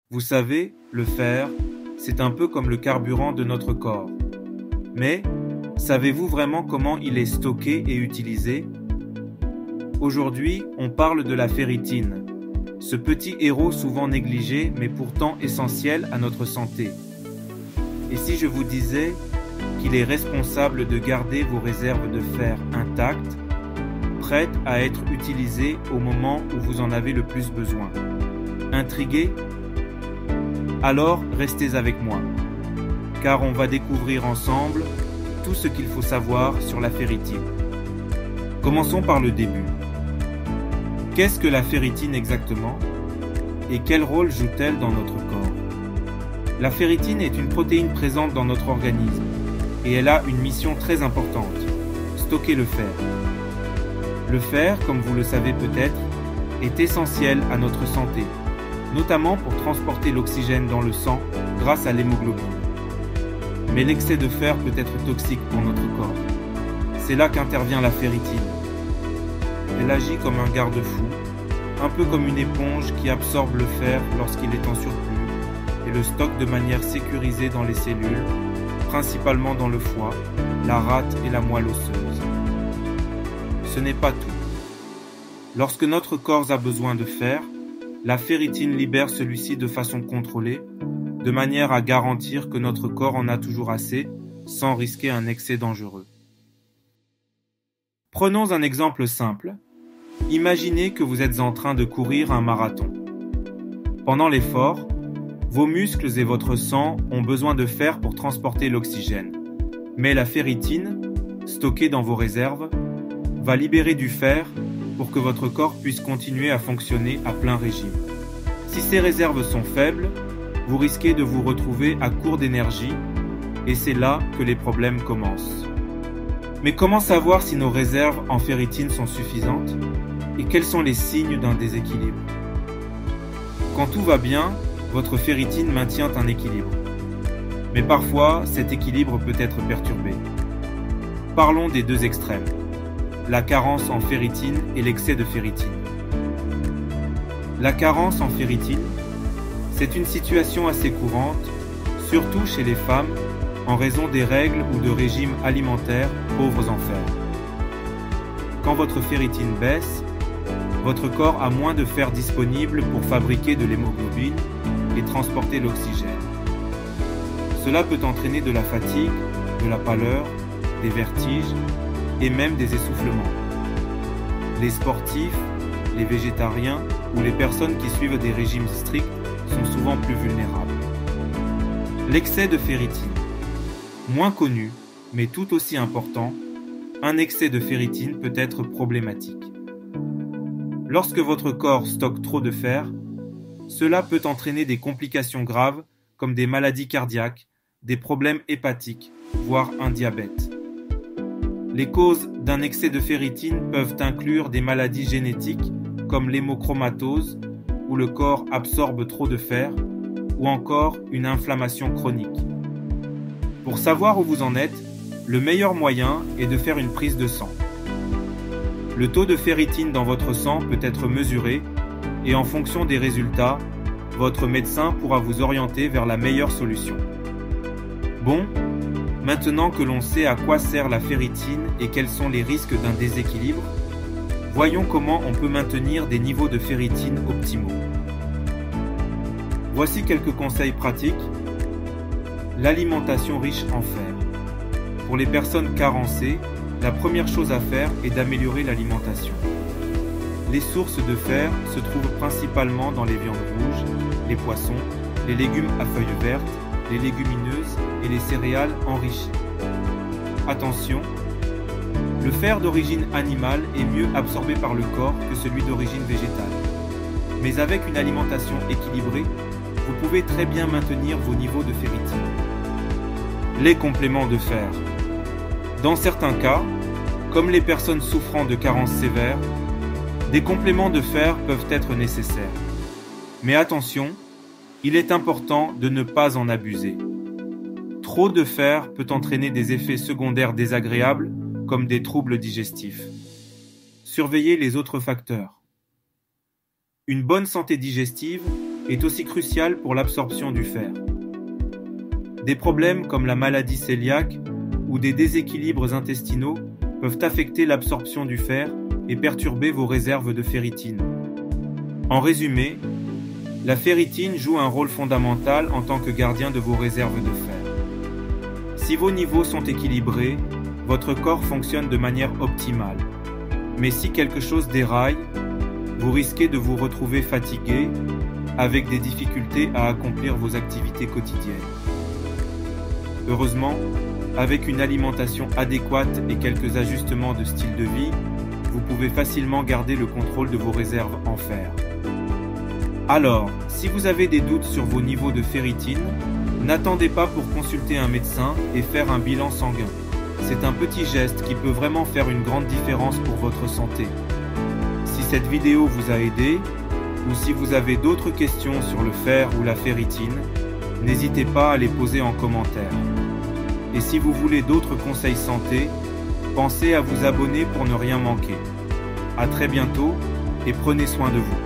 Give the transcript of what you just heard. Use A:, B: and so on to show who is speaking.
A: Vous savez, le fer, c'est un peu comme le carburant de notre corps. Mais, savez-vous vraiment comment il est stocké et utilisé? Aujourd'hui, on parle de la ferritine, ce petit héros souvent négligé mais pourtant essentiel à notre santé. Et si je vous disais qu'il est responsable de garder vos réserves de fer intactes, prêtes à être utilisées au moment où vous en avez le plus besoin? Intrigué? Alors restez avec moi, car on va découvrir ensemble tout ce qu'il faut savoir sur la ferritine. Commençons par le début. Qu'est-ce que la ferritine exactement? Et quel rôle joue-t-elle dans notre corps? La ferritine est une protéine présente dans notre organisme, et elle a une mission très importante, stocker le fer. Le fer, comme vous le savez peut-être, est essentiel à notre santé, notamment pour transporter l'oxygène dans le sang grâce à l'hémoglobine. Mais l'excès de fer peut être toxique pour notre corps. C'est là qu'intervient la ferritine. Elle agit comme un garde-fou, un peu comme une éponge qui absorbe le fer lorsqu'il est en surplus et le stocke de manière sécurisée dans les cellules, principalement dans le foie, la rate et la moelle osseuse. Ce n'est pas tout. Lorsque notre corps a besoin de fer, la ferritine libère celui-ci de façon contrôlée, de manière à garantir que notre corps en a toujours assez, sans risquer un excès dangereux. Prenons un exemple simple. Imaginez que vous êtes en train de courir un marathon. Pendant l'effort, vos muscles et votre sang ont besoin de fer pour transporter l'oxygène. Mais la ferritine, stockée dans vos réserves, va libérer du fer pour que votre corps puisse continuer à fonctionner à plein régime. Si ces réserves sont faibles, vous risquez de vous retrouver à court d'énergie et c'est là que les problèmes commencent. Mais comment savoir si nos réserves en ferritine sont suffisantes et quels sont les signes d'un déséquilibre? Quand tout va bien, votre ferritine maintient un équilibre. Mais parfois, cet équilibre peut être perturbé. Parlons des deux extrêmes, la carence en ferritine et l'excès de ferritine. La carence en ferritine, c'est une situation assez courante, surtout chez les femmes, en raison des règles ou de régimes alimentaires pauvres en fer. Quand votre ferritine baisse, votre corps a moins de fer disponible pour fabriquer de l'hémoglobine et transporter l'oxygène. Cela peut entraîner de la fatigue, de la pâleur, des vertiges et même des essoufflements. Les sportifs, les végétariens ou les personnes qui suivent des régimes stricts sont souvent plus vulnérables. L'excès de ferritine. Moins connu, mais tout aussi important, un excès de ferritine peut être problématique. Lorsque votre corps stocke trop de fer, cela peut entraîner des complications graves comme des maladies cardiaques, des problèmes hépatiques, voire un diabète. Les causes d'un excès de ferritine peuvent inclure des maladies génétiques comme l'hémochromatose, où le corps absorbe trop de fer, ou encore une inflammation chronique. Pour savoir où vous en êtes, le meilleur moyen est de faire une prise de sang. Le taux de ferritine dans votre sang peut être mesuré et en fonction des résultats, votre médecin pourra vous orienter vers la meilleure solution. Bon, maintenant que l'on sait à quoi sert la ferritine et quels sont les risques d'un déséquilibre, voyons comment on peut maintenir des niveaux de ferritine optimaux. Voici quelques conseils pratiques. L'alimentation riche en fer. Pour les personnes carencées, la première chose à faire est d'améliorer l'alimentation. Les sources de fer se trouvent principalement dans les viandes rouges, les poissons, les légumes à feuilles vertes, les légumineuses et les céréales enrichies. Attention, le fer d'origine animale est mieux absorbé par le corps que celui d'origine végétale. Mais avec une alimentation équilibrée, vous pouvez très bien maintenir vos niveaux de ferritine. Les compléments de fer. Dans certains cas, comme les personnes souffrant de carences sévères, des compléments de fer peuvent être nécessaires. Mais attention, il est important de ne pas en abuser. Trop de fer peut entraîner des effets secondaires désagréables comme des troubles digestifs. Surveillez les autres facteurs. Une bonne santé digestive est aussi crucial pour l'absorption du fer. Des problèmes comme la maladie cœliaque ou des déséquilibres intestinaux peuvent affecter l'absorption du fer et perturber vos réserves de ferritine. En résumé, la ferritine joue un rôle fondamental en tant que gardien de vos réserves de fer. Si vos niveaux sont équilibrés, votre corps fonctionne de manière optimale. Mais si quelque chose déraille, vous risquez de vous retrouver fatigué, avec des difficultés à accomplir vos activités quotidiennes. Heureusement, avec une alimentation adéquate et quelques ajustements de style de vie, vous pouvez facilement garder le contrôle de vos réserves en fer. Alors, si vous avez des doutes sur vos niveaux de ferritine, n'attendez pas pour consulter un médecin et faire un bilan sanguin. C'est un petit geste qui peut vraiment faire une grande différence pour votre santé. Si cette vidéo vous a aidé, ou si vous avez d'autres questions sur le fer ou la ferritine, n'hésitez pas à les poser en commentaire. Et si vous voulez d'autres conseils santé, pensez à vous abonner pour ne rien manquer. À très bientôt et prenez soin de vous.